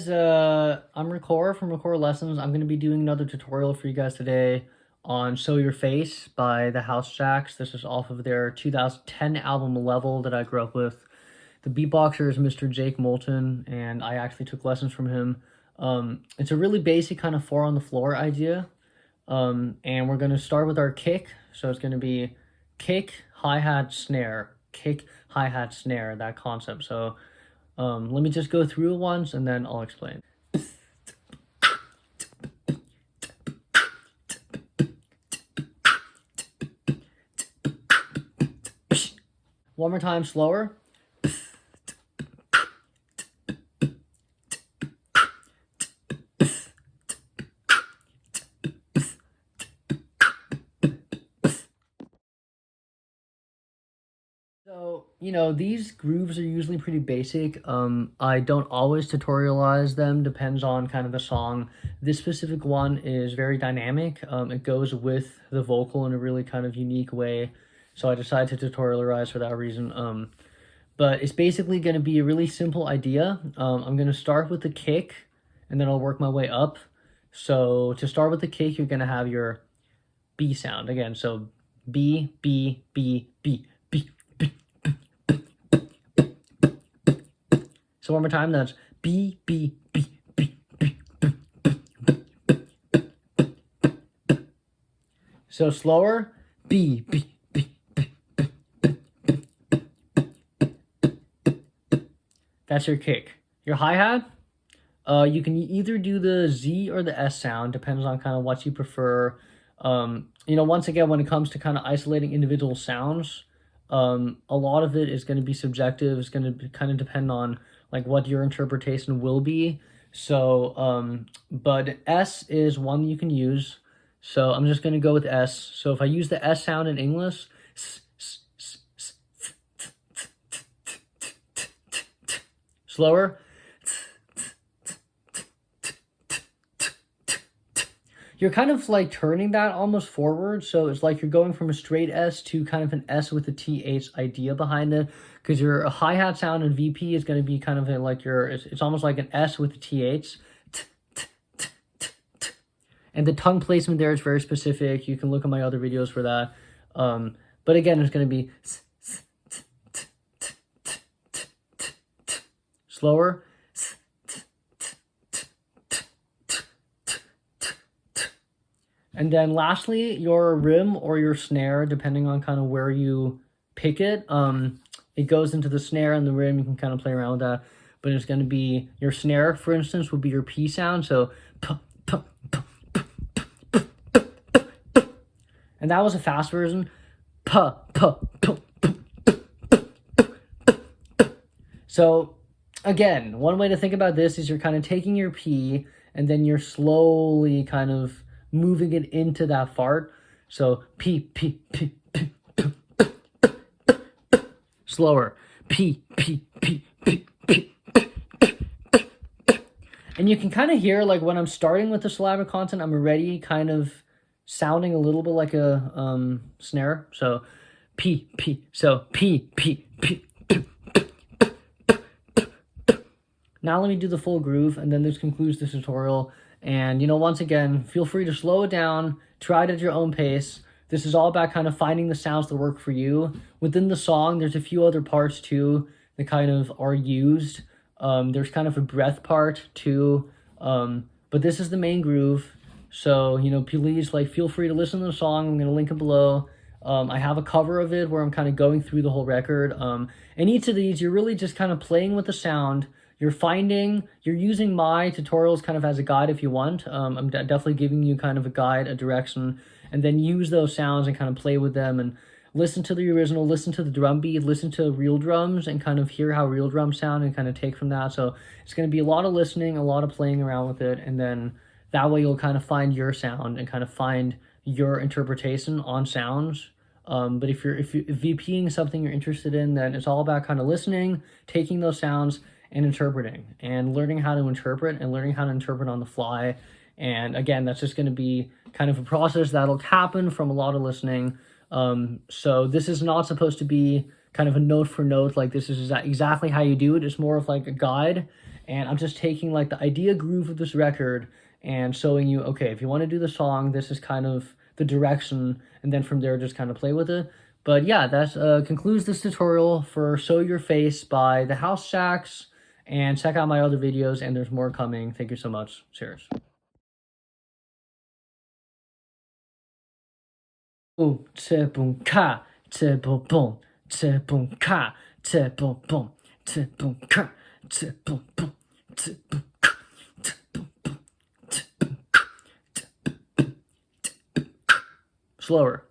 guys, I'm Record from Record Lessons. I'm going to be doing another tutorial for you guys today on Show Your Face by the House Jacks. This is off of their 2010 album Level that I grew up with. The beatboxer is Mr. Jake Moulton, and I actually took lessons from him. It's a really basic kind of 4 on the floor idea, and we're going to start with our kick. So it's going to be kick, hi-hat, snare, kick, hi-hat, snare, that concept. So let me just go through it once and then I'll explain. One more time, slower. So, these grooves are usually pretty basic. I don't always tutorialize them, depends on kind of the song. This specific one is very dynamic. It goes with the vocal in a really kind of unique way. So I decided to tutorialize for that reason. But it's basically going to be a really simple idea. I'm going to start with the kick, and then I'll work my way up. So to start with the kick, you're going to have your B sound again. So B, B, B, B. So one more time, that's B, B, B, B, B, B, B, B. So slower, B, B, B, B, B, B, B. That's your kick. Your hi-hat, you can either do the Z or the S sound, depends on kind of what you prefer. Once again, when it comes to kind of isolating individual sounds, a lot of it is going to be subjective. It's going to kind of depend on like what your interpretation will be. So, but S is one you can use. So I'm just going to go with S. So if I use the S sound in English, slower. You're kind of like turning that almost forward. So it's like you're going from a straight S to kind of an S with a TH idea behind it. Because your hi-hat sound in VP is going to be kind of like it's almost like an S with a TH. And the tongue placement there is very specific. You can look at my other videos for that. But again, it's going to be slower. And then lastly, your rim or your snare, depending on kind of where you pick it, it goes into the snare and the rim. You can kind of play around with that. But it's going to be, your snare, for instance, would be your P sound. So, and that was a fast version. So, again, one way to think about this is you're kind of taking your P and then you're slowly kind of moving it into that fart. So P, P, P, P, P, P, P, P. Slower. P, P, P, P, P, P, P, P. And you can kind of hear, like, when I'm starting with the syllabic content, I'm already kind of sounding a little bit like a snare. So P, P. So P, P, P, P, P, P, P, P. Now let me do the full groove, and then this concludes this tutorial. And, once again, feel free to slow it down, try it at your own pace. This is all about kind of finding the sounds that work for you. Within the song, there's a few other parts, too, that kind of are used. There's kind of a breath part, too. But this is the main groove. So, please, feel free to listen to the song. I'm going to link it below. I have a cover of it where I'm kind of going through the whole record. And each of these, you're really just kind of playing with the sound. You're using my tutorials kind of as a guide if you want. I'm definitely giving you kind of a guide, a direction, and then use those sounds and kind of play with them and listen to the original, listen to the drum beat, listen to real drums and kind of hear how real drums sound and kind of take from that. So it's going to be a lot of listening, a lot of playing around with it, and then that way you'll kind of find your sound and kind of find your interpretation on sounds. But if VPing is something you're interested in, then it's all about kind of listening, taking those sounds, and interpreting and learning how to interpret on the fly. And again, that's just going to be kind of a process that'll happen from a lot of listening. So this is not supposed to be kind of a note for note, like this is exactly how you do it. It's more of like a guide, and I'm just taking like the idea groove of this record and showing you, okay, if you want to do the song, this is kind of the direction, and then from there just kind of play with it. But yeah, that concludes this tutorial for Show Your Face by the House Jacks, and check out my other videos, and there's more coming. Thank you so much. Cheers. Boom, che boom ka, che boom boom, che boom ka, che boom boom, che boom ka, che boom boom, che boom ka, che boom boom, che boom ka, che boom boom, che boom ka. Slower.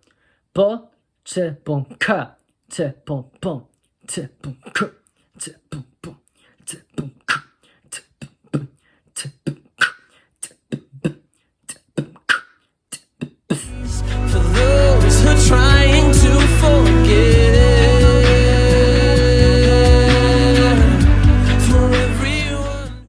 Bo, che boom ka, che boom boom, che boom ka, che boom boom.